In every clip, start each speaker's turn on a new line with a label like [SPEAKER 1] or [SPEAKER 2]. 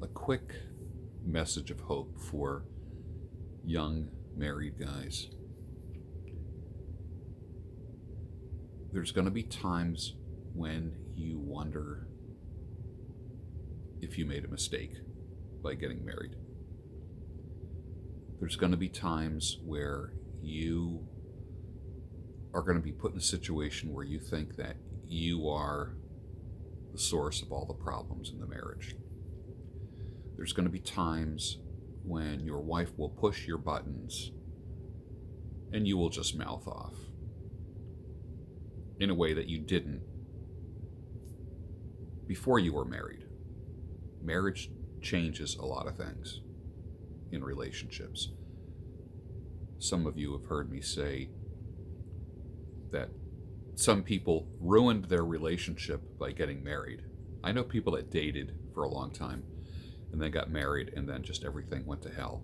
[SPEAKER 1] a quick message of hope for young married guys. There's going to be times when you wonder if you made a mistake by getting married. There's going to be times where you are going to be put in a situation where you think that you are the source of all the problems in the marriage. There's going to be times when your wife will push your buttons and you will just mouth off in a way that you didn't before you were married. Marriage changes a lot of things in relationships. Some of you have heard me say that some people ruined their relationship by getting married. I know people that dated for a long time and then got married and then just everything went to hell.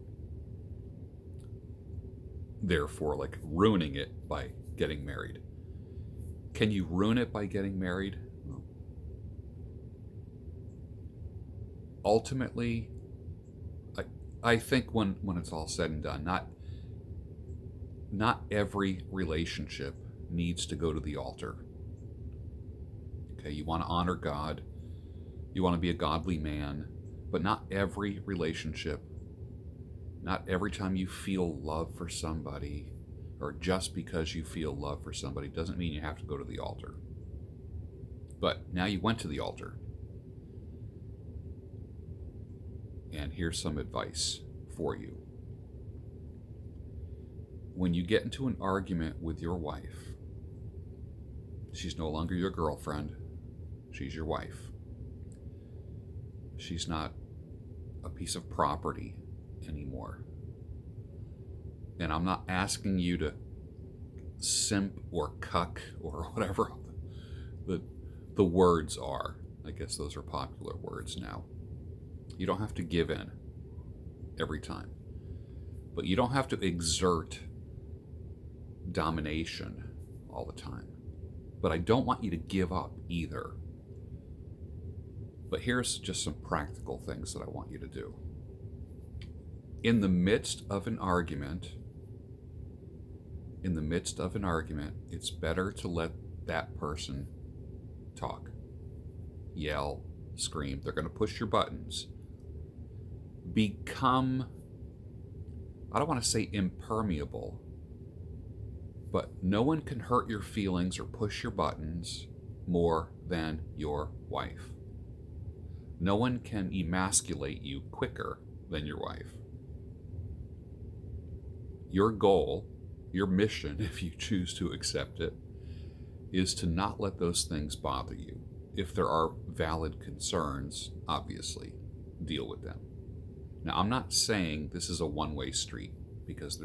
[SPEAKER 1] Therefore, like ruining it by getting married. Can you ruin it by getting married? No. Ultimately, I think when it's all said and done, not every relationship needs to go to the altar. Okay, you want to honor God, you want to be a godly man, but not every relationship, not every time you feel love for somebody, or just because you feel love for somebody, doesn't mean you have to go to the altar. But now you went to the altar. And here's some advice for you. When you get into an argument with your wife, she's no longer your girlfriend, she's your wife. She's not a piece of property anymore. And I'm not asking you to simp or cuck or whatever the words are. I guess those are popular words now. You don't have to give in every time. But you don't have to exert domination all the time. But I don't want you to give up either. But here's just some practical things that I want you to do. In the midst of an argument, it's better to let that person talk, yell, scream. They're going to push your buttons. Become, I don't want to say impermeable, but no one can hurt your feelings or push your buttons more than your wife. No one can emasculate you quicker than your wife. Your goal, your mission, if you choose to accept it, is to not let those things bother you. If there are valid concerns, obviously, deal with them. Now, I'm not saying this is a one-way street, because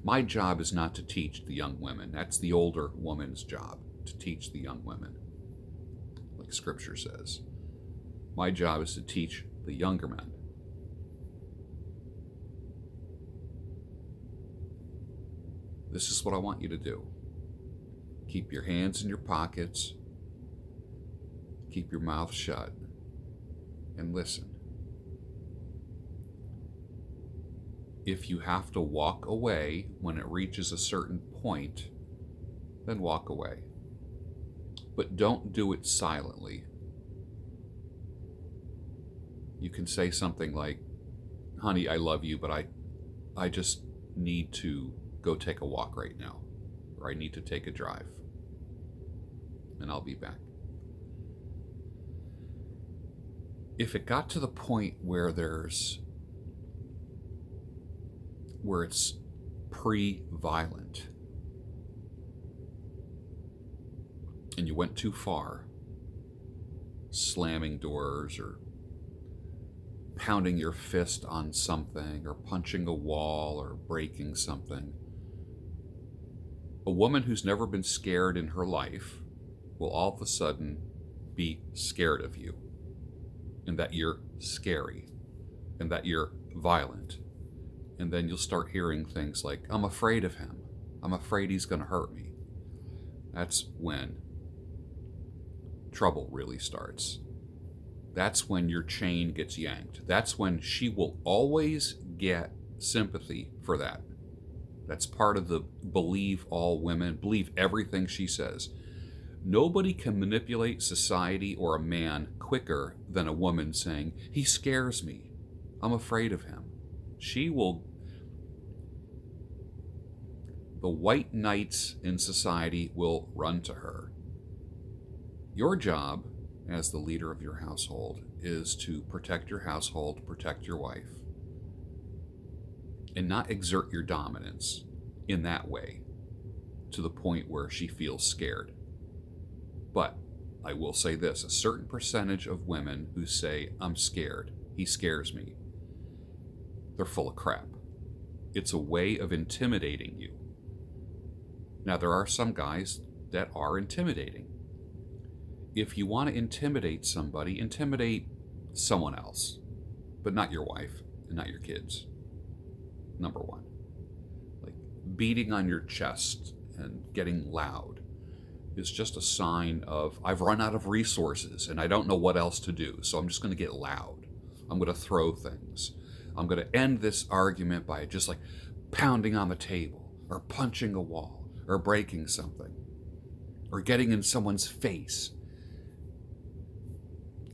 [SPEAKER 1] my job is not to teach the young women. That's the older woman's job, to teach the young women, like Scripture says. My job is to teach the younger men. This is what I want you to do. Keep your hands in your pockets. Keep your mouth shut. And listen. If you have to walk away when it reaches a certain point, then walk away. But don't do it silently. You can say something like, honey, I love you, but I just need to go take a walk right now, or I need to take a drive, and I'll be back. If it got to the point where it's pre-violent, and you went too far, slamming doors or pounding your fist on something or punching a wall or breaking something, a woman who's never been scared in her life will all of a sudden be scared of you, and that you're scary, and that you're violent. And then you'll start hearing things like, I'm afraid of him. I'm afraid he's going to hurt me. That's when trouble really starts. That's when your chain gets yanked. That's when she will always get sympathy for that. That's part of the believe all women, believe everything she says. Nobody can manipulate society or a man quicker than a woman saying, he scares me. I'm afraid of him. She will. The white knights in society will run to her. Your job as the leader of your household is to protect your household, protect your wife, and not exert your dominance in that way to the point where she feels scared. But I will say this, a certain percentage of women who say, I'm scared, he scares me, they're full of crap. It's a way of intimidating you. Now, there are some guys that are intimidating. If you want to intimidate somebody, intimidate someone else, but not your wife and not your kids. Number one. Like beating on your chest and getting loud is just a sign of, I've run out of resources and I don't know what else to do, so I'm just going to get loud. I'm going to throw things. I'm going to end this argument by just like pounding on the table or punching a wall or breaking something or getting in someone's face.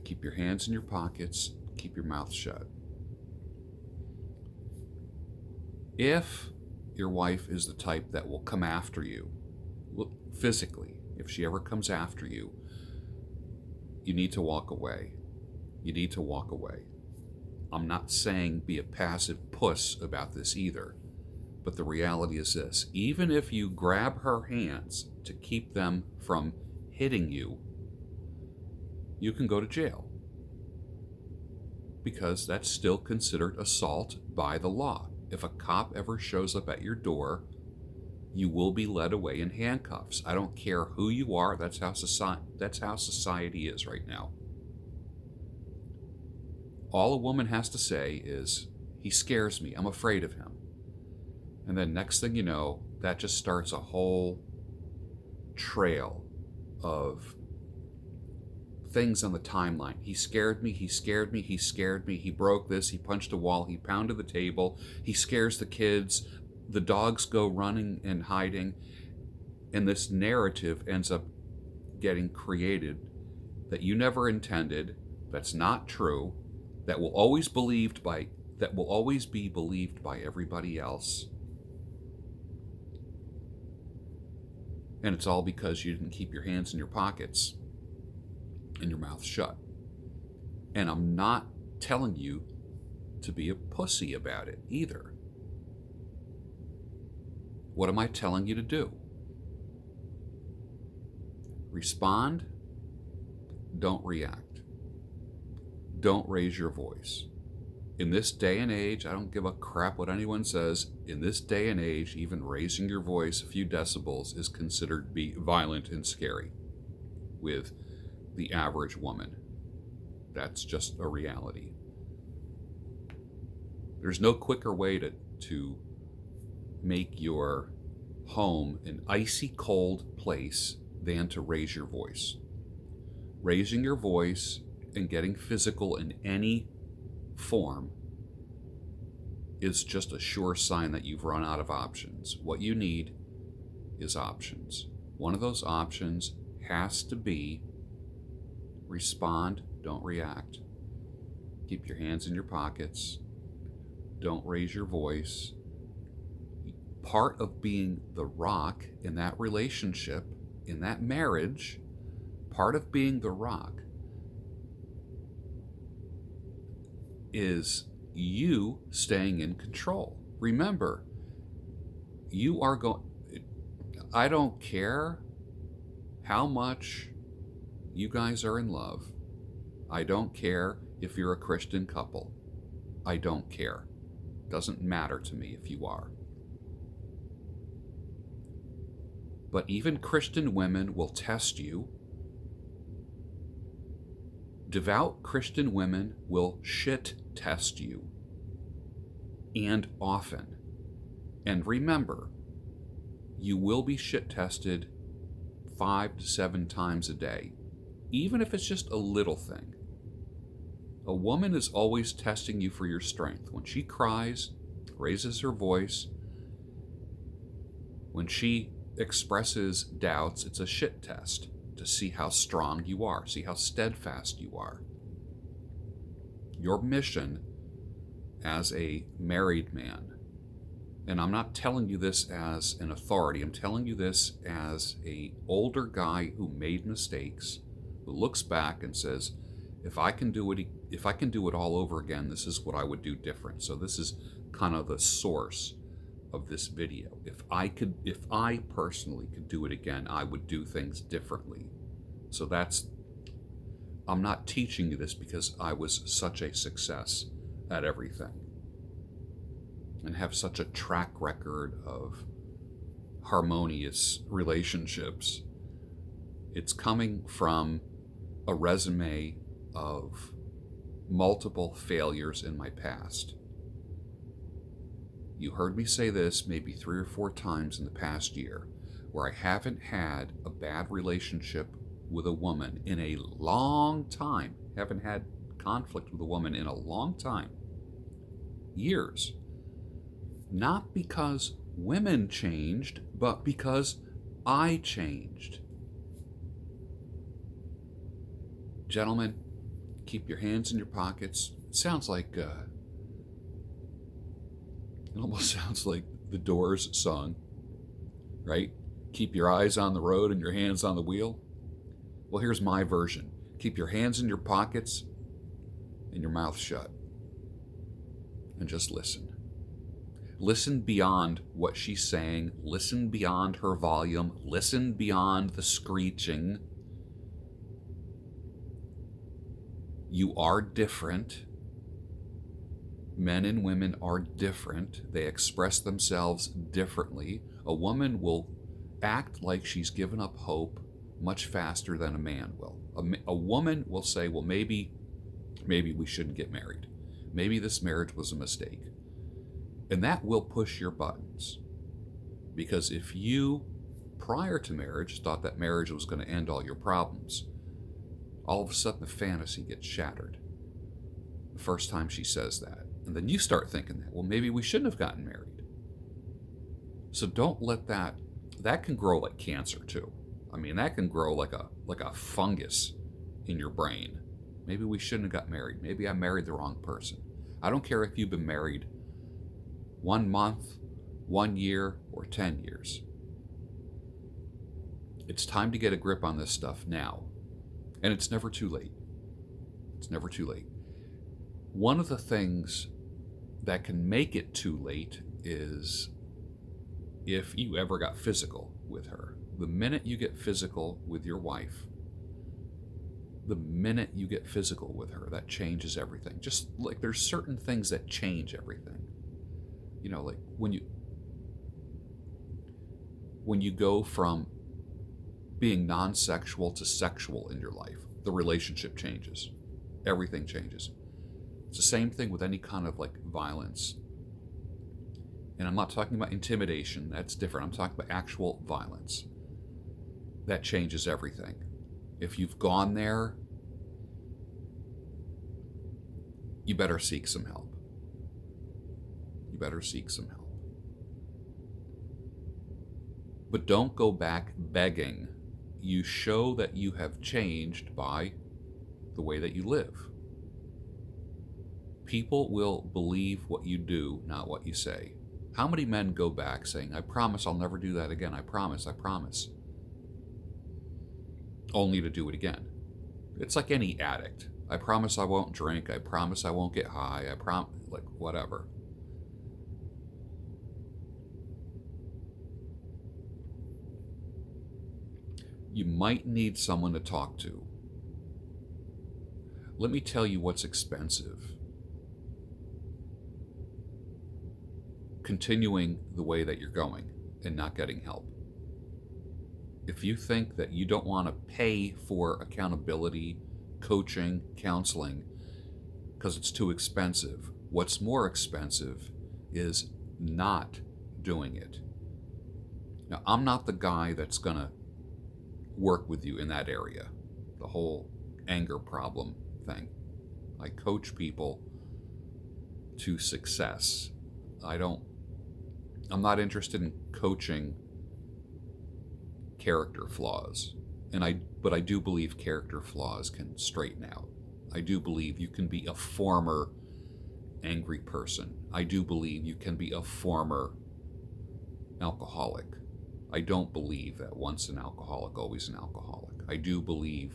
[SPEAKER 1] Keep your hands in your pockets. Keep your mouth shut. If your wife is the type that will come after you, physically, if she ever comes after you, you need to walk away. You need to walk away. I'm not saying be a passive puss about this either, but the reality is this. Even if you grab her hands to keep them from hitting you, you can go to jail, because that's still considered assault by the law. If a cop ever shows up at your door, you will be led away in handcuffs. I don't care who you are. That's how society is right now. All a woman has to say is, he scares me, I'm afraid of him. And then next thing you know, that just starts a whole trail of things on the timeline. He scared me, he scared me, he scared me, he broke this, he punched a wall, he pounded the table, he scares the kids, the dogs go running and hiding, and this narrative ends up getting created that you never intended, that's not true, that will always be believed by everybody else. And it's all because you didn't keep your hands in your pockets and your mouth shut. And I'm not telling you to be a pussy about it either. What am I telling you to do? Respond. Don't react. Don't raise your voice. In this day and age, I don't give a crap what anyone says. In this day and age, even raising your voice a few decibels is considered to be violent and scary with the average woman. That's just a reality. There's no quicker way to make your home an icy cold place than to raise your voice. Raising your voice and getting physical in any form is just a sure sign that you've run out of options. What you need is options. One of those options has to be respond, don't react. Keep your hands in your pockets. Don't raise your voice. Part of being the rock in that relationship, in that marriage, part of being the rock is you staying in control. Remember, you are going. I don't care how much you guys are in love. I don't care if you're a Christian couple. I don't care. Doesn't matter to me if you are. But even Christian women will test you. Devout Christian women will shit test you. And often. And remember, you will be shit tested 5 to 7 times a day. Even if it's just a little thing. A woman is always testing you for your strength. When she cries, raises her voice, when she expresses doubts, it's a shit test to see how strong you are, see how steadfast you are. Your mission as a married man, and I'm not telling you this as an authority, I'm telling you this as an older guy who made mistakes, who looks back and says, if I can do it all over again, this is what I would do different. So this is kind of the source of this video. If I personally could do it again, I would do things differently. So I'm not teaching you this because I was such a success at everything and have such a track record of harmonious relationships. It's coming from a resume of multiple failures in my past. You heard me say this maybe 3 or 4 times in the past year, where I haven't had a bad relationship with a woman in a long time. Haven't had conflict with a woman in a long time. Years. Not because women changed, but because I changed. Gentlemen, keep your hands in your pockets. It sounds like, it almost sounds like the Doors song, right? Keep your eyes on the road and your hands on the wheel. Well, here's my version. Keep your hands in your pockets and your mouth shut. And just listen. Listen beyond what she's saying. Listen beyond her volume. Listen beyond the screeching. You are different. Men and women are different. They express themselves differently. A woman will act like she's given up hope much faster than a man will. A woman will say, well, maybe we shouldn't get married. Maybe this marriage was a mistake. And that will push your buttons. Because if you, prior to marriage, thought that marriage was going to end all your problems, all of a sudden the fantasy gets shattered the first time she says that. And then you start thinking that, well, maybe we shouldn't have gotten married. So don't let that can grow like cancer too. I mean, that can grow like a fungus in your brain. Maybe we shouldn't have got married. Maybe I married the wrong person. I don't care if you've been married 1 month, 1 year, or 10 years. It's time to get a grip on this stuff now. And it's never too late. It's never too late. One of the things that can make it too late is if you ever got physical with her. The minute you get physical with your wife, the minute you get physical with her, that changes everything. Just like there's certain things that change everything. You know, like when you go from being non-sexual to sexual in your life, the relationship changes. Everything changes. It's the same thing with any kind of like violence. And I'm not talking about intimidation, that's different. I'm talking about actual violence. That changes everything. If you've gone there, you better seek some help. You better seek some help. But don't go back begging. You show that you have changed by the way that you live. People will believe what you do, not what you say. How many men go back saying, I promise I'll never do that again. I promise. Only to do it again. It's like any addict. I promise I won't drink. I promise I won't get high. Like whatever. You might need someone to talk to. Let me tell you what's expensive. Continuing the way that you're going and not getting help. If you think that you don't want to pay for accountability, coaching, counseling, because it's too expensive, what's more expensive is not doing it. Now, I'm not the guy that's going to work with you in that area, the whole anger problem thing. I coach people to success. I'm not interested in coaching character flaws. But I do believe character flaws can straighten out. I do believe you can be a former angry person. I do believe you can be a former alcoholic. I don't believe that once an alcoholic, always an alcoholic. I do believe,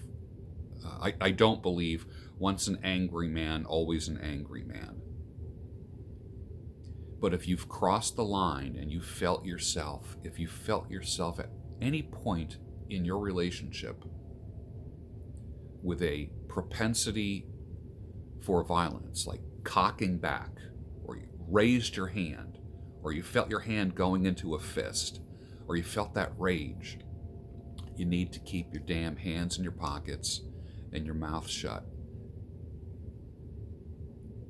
[SPEAKER 1] I don't believe once an angry man, always an angry man. But if you've crossed the line and if you felt yourself at any point in your relationship with a propensity for violence, like cocking back, or you raised your hand, or you felt your hand going into a fist, or you felt that rage, you need to keep your damn hands in your pockets and your mouth shut.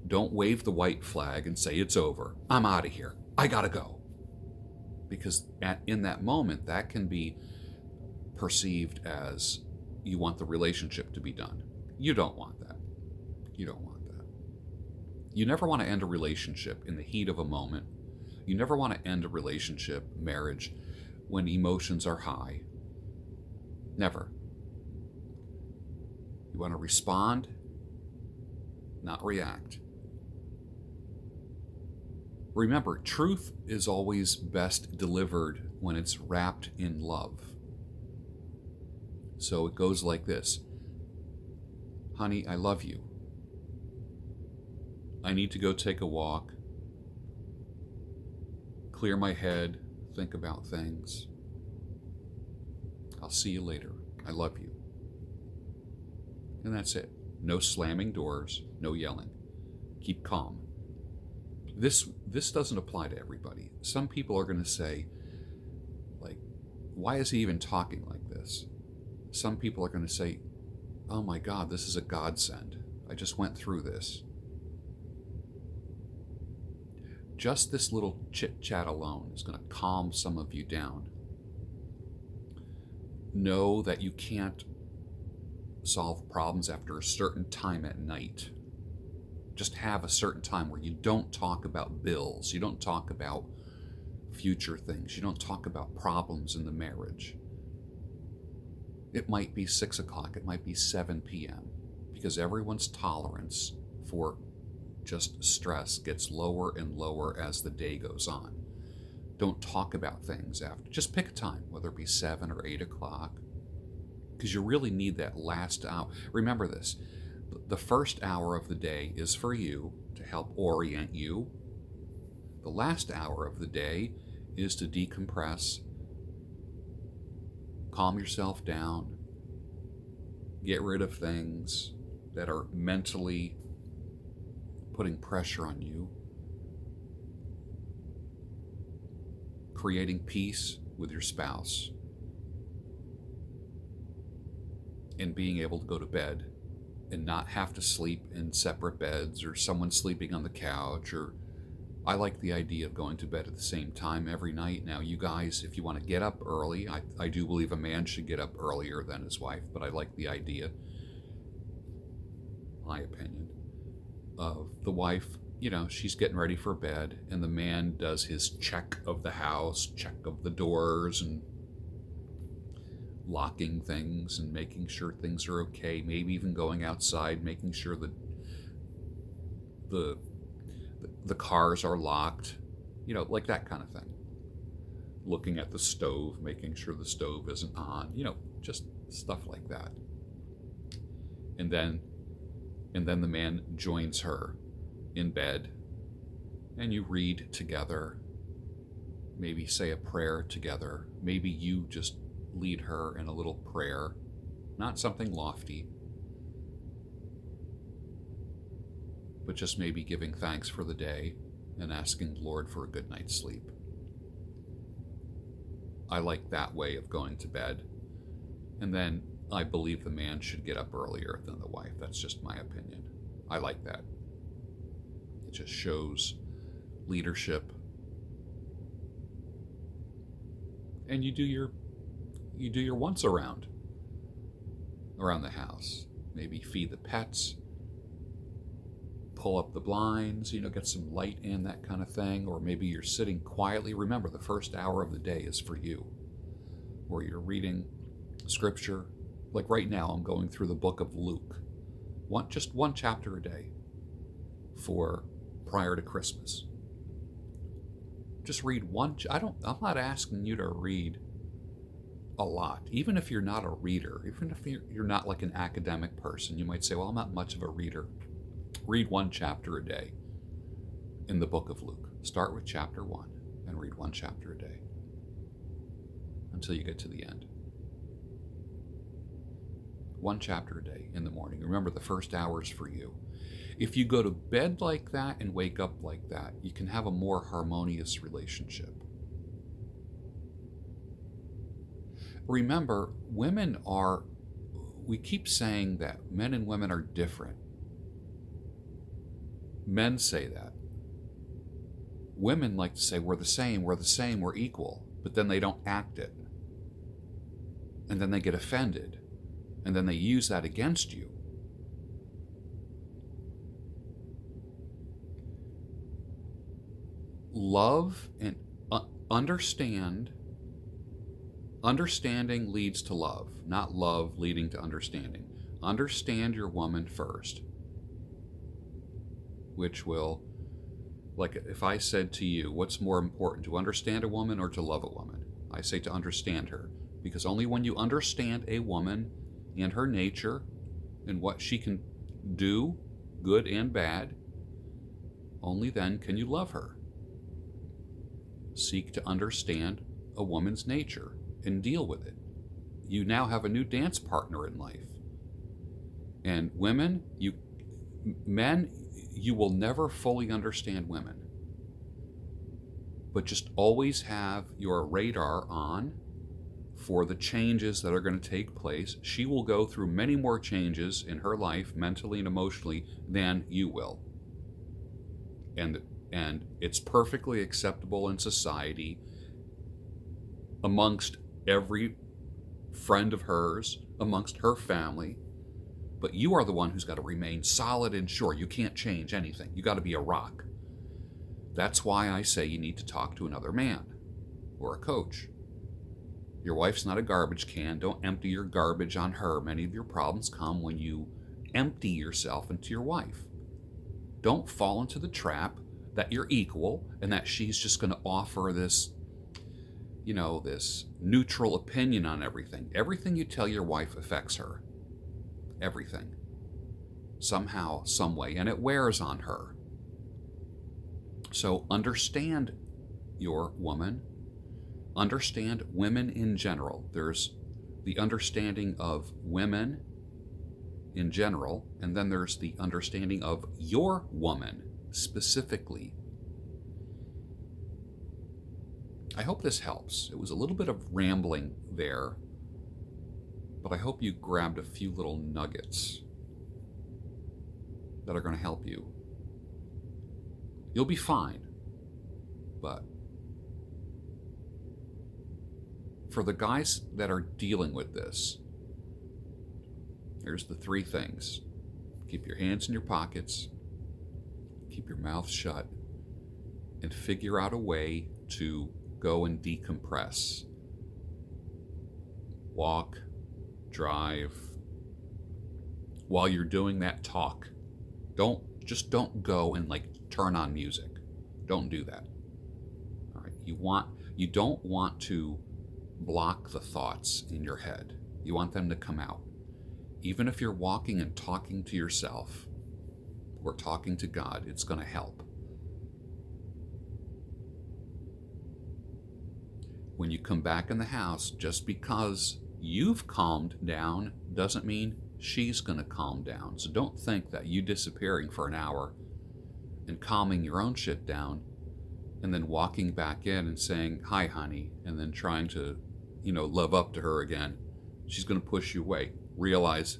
[SPEAKER 1] Don't wave the white flag and say, it's over. I'm out of here. I gotta go. Because in that moment, that can be perceived as you want the relationship to be done. You don't want that. You don't want that. You never want to end a relationship in the heat of a moment. You never want to end a relationship, marriage, when emotions are high. Never. You want to respond, not react. Remember, truth is always best delivered when it's wrapped in love. So it goes like this. Honey, I love you. I need to go take a walk, clear my head, think about things. I'll see you later. I love you. And that's it. No slamming doors, no yelling. Keep calm. This doesn't apply to everybody. Some people are going to say, like, why is he even talking like this? Some people are going to say, oh my God, this is a godsend. I just went through this. Just this little chit-chat alone is going to calm some of you down. Know that you can't solve problems after a certain time at night. Just have a certain time where you don't talk about bills, you don't talk about future things, you don't talk about problems in the marriage. It might be 6 o'clock, it might be 7 p.m., because everyone's tolerance for just stress gets lower and lower as the day goes on. Don't talk about things after. Just pick a time, whether it be 7 or 8 o'clock, because you really need that last hour. Remember this, the first hour of the day is for you to help orient you. The last hour of the day is to decompress, calm yourself down, get rid of things that are mentally putting pressure on you, creating peace with your spouse, and being able to go to bed and not have to sleep in separate beds or someone sleeping on the couch. Or I like the idea of going to bed at the same time every night. Now, you guys, if you want to get up early, I do believe a man should get up earlier than his wife, but I like the idea, my opinion, of the wife, she's getting ready for bed, and the man does his check of the house, check of the doors, and locking things and making sure things are okay, maybe even going outside, making sure that the cars are locked, like that kind of thing. Looking at the stove, making sure the stove isn't on, just stuff like that. And then the man joins her in bed, and you read together, maybe say a prayer together, maybe you just lead her in a little prayer, not something lofty, but just maybe giving thanks for the day and asking the Lord for a good night's sleep. I like that way of going to bed. And then I believe the man should get up earlier than the wife. That's just my opinion. I like that. It just shows leadership. And you do your once around the house. Maybe feed the pets, pull up the blinds, get some light in, that kind of thing. Or maybe you're sitting quietly. Remember, the first hour of the day is for you. Or you're reading scripture. Like right now, I'm going through the book of Luke. Just one chapter a day for prior to Christmas. Just read one. I'm not asking you to read a lot. Even if you're not a reader, even if you're not like an academic person, you might say, well, I'm not much of a reader. Read one chapter a day in the book of Luke. Start with chapter 1 and read one chapter a day until you get to the end. One chapter a day in the morning. Remember, the first hour is for you. If you go to bed like that and wake up like that, you can have a more harmonious relationship. Remember, we keep saying that men and women are different. Men say that. Women like to say, we're the same, we're equal, but then they don't act it. And then they get offended. And then they use that against you. Love and understanding leads to love, not love leading to understanding. Understand your woman first, which will, like if I said to you, what's more important, to understand a woman or to love a woman? I say to understand her, because only when you understand a woman and her nature and what she can do, good and bad, only then can you love her. Seek to understand a woman's nature and deal with it. You now have a new dance partner in life. And men, you will never fully understand women. But just always have your radar on for the changes that are going to take place. She will go through many more changes in her life, mentally and emotionally, than you will. And it's perfectly acceptable in society amongst every friend of hers, amongst her family. But you are the one who's got to remain solid and sure. You can't change anything. You got to be a rock. That's why I say you need to talk to another man or a coach. Your wife's not a garbage can. Don't empty your garbage on her. Many of your problems come when you empty yourself into your wife. Don't fall into the trap that you're equal and that she's just going to offer this, this neutral opinion on everything. Everything you tell your wife affects her. Everything. Somehow, some way, and it wears on her. So understand your woman. Understand women in general. There's the understanding of women in general, and then there's the understanding of your woman specifically. I hope this helps. It was a little bit of rambling there, but I hope you grabbed a few little nuggets that are going to help you. You'll be fine, but for the guys that are dealing with this, here's the 3 things. Keep your hands in your pockets, keep your mouth shut, and figure out a way to go and decompress. Walk, drive. While you're doing that, talk. Don't go and turn on music. Don't do that. All right. You don't want to block the thoughts in your head. You want them to come out. Even if you're walking and talking to yourself or talking to God, it's going to help. When you come back in the house, just because you've calmed down doesn't mean she's going to calm down. So don't think that you disappearing for an hour and calming your own shit down and then walking back in and saying, "Hi, honey," and then trying to, love up to her again. She's going to push you away. Realize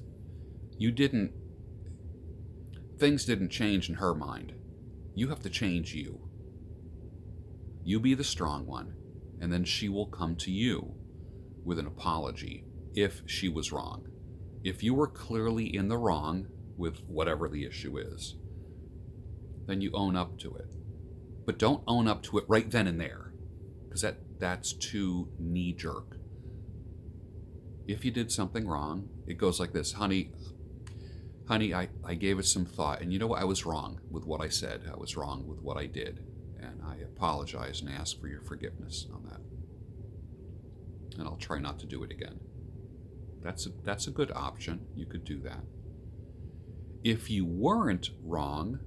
[SPEAKER 1] things didn't change in her mind. You have to change you. You be the strong one, and then she will come to you with an apology if she was wrong. If you were clearly in the wrong with whatever the issue is, then you own up to it. But don't own up to it right then and there, because that's too knee-jerk. If you did something wrong, it goes like this: honey, I gave it some thought, and you know what? I was wrong with what I said. I was wrong with what I did, and I apologize and ask for your forgiveness on that. And I'll try not to do it again. That's a good option. You could do that. If you weren't wrong,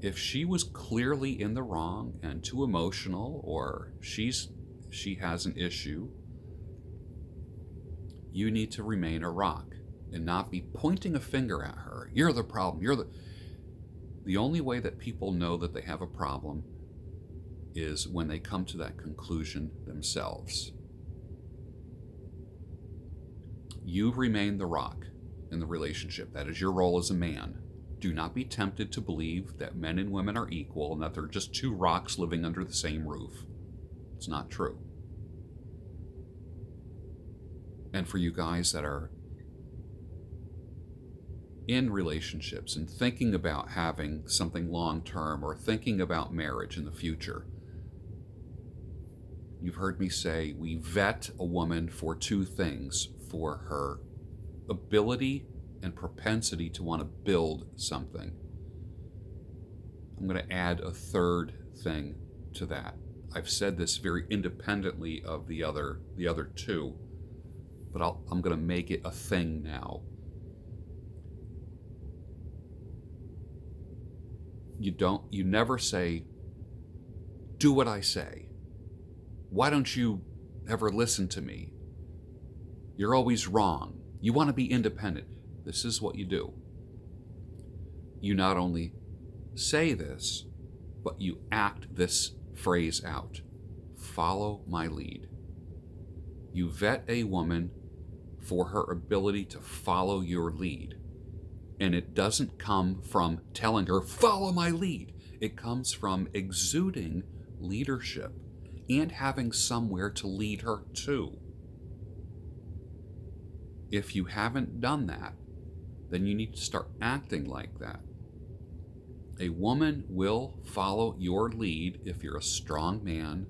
[SPEAKER 1] if she was clearly in the wrong and too emotional, or she has an issue, you need to remain a rock and not be pointing a finger at her. You're the problem. The only way that people know that they have a problem is when they come to that conclusion themselves. You remain the rock in the relationship. That is your role as a man. Do not be tempted to believe that men and women are equal and that they're just two rocks living under the same roof. It's not true. And for you guys that are in relationships and thinking about having something long-term or thinking about marriage in the future, you've heard me say we vet a woman for two things: for her ability and propensity to want to build something. I'm going to add a third thing to that. I've said this very independently of the other two, but I'm going to make it a thing now. You never say, do what I say. Why don't you ever listen to me? You're always wrong. You want to be independent. This is what you do. You not only say this, but you act this phrase out. Follow my lead. You vet a woman for her ability to follow your lead. And it doesn't come from telling her, follow my lead. It comes from exuding leadership and having somewhere to lead her to. If you haven't done that, then you need to start acting like that. A woman will follow your lead if you're a strong man,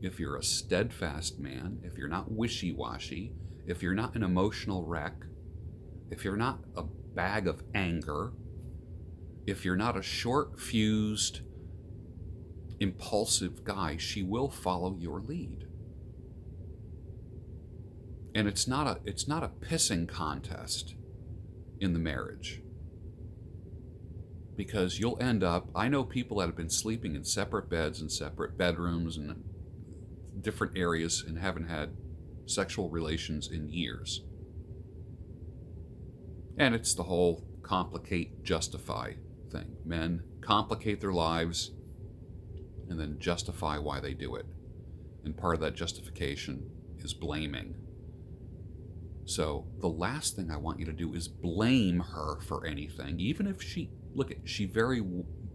[SPEAKER 1] if you're a steadfast man, if you're not wishy-washy, if you're not an emotional wreck, if you're not a bag of anger, if you're not a short-fused, impulsive guy, she will follow your lead. And it's not a pissing contest in the marriage, because you'll end up, I know people that have been sleeping in separate beds and separate bedrooms and different areas and haven't had sexual relations in years. And it's the whole complicate, justify thing. Men complicate their lives and then justify why they do it. And part of that justification is blaming. So the last thing I want you to do is blame her for anything, even if she very,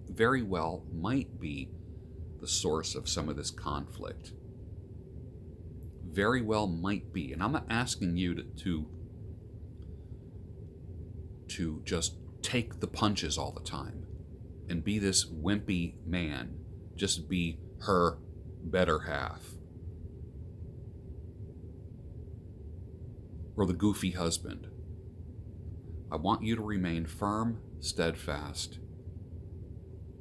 [SPEAKER 1] very well might be the source of some of this conflict. Very well might be. And I'm not asking you to just take the punches all the time and be this wimpy man. Just be her better half. Or the goofy husband. I want you to remain firm, steadfast.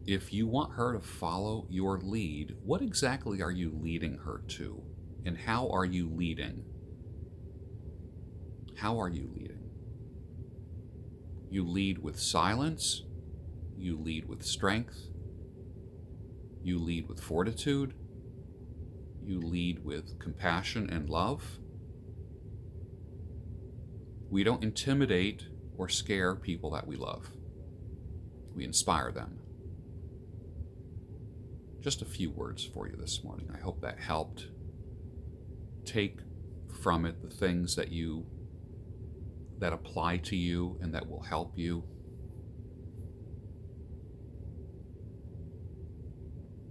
[SPEAKER 1] If you want her to follow your lead, what exactly are you leading her to? And how are you leading? How are you leading? You lead with silence. You lead with strength. You lead with fortitude. You lead with compassion and love. We don't intimidate or scare people that we love. We inspire them. Just a few words for you this morning. I hope that helped. Take from it the things that apply to you and that will help you.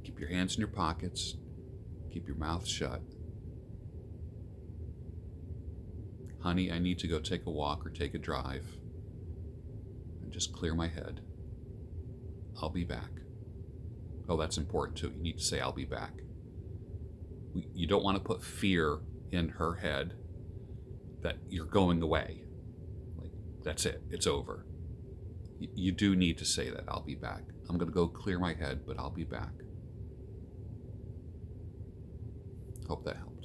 [SPEAKER 1] Keep your hands in your pockets. Keep your mouth shut. Honey, I need to go take a walk or take a drive and just clear my head. I'll be back. Oh, that's important too. You need to say, I'll be back. You don't want to put fear in her head that you're going away. Like, that's it. It's over. You do need to say that, I'll be back. I'm going to go clear my head, but I'll be back. Hope that helps.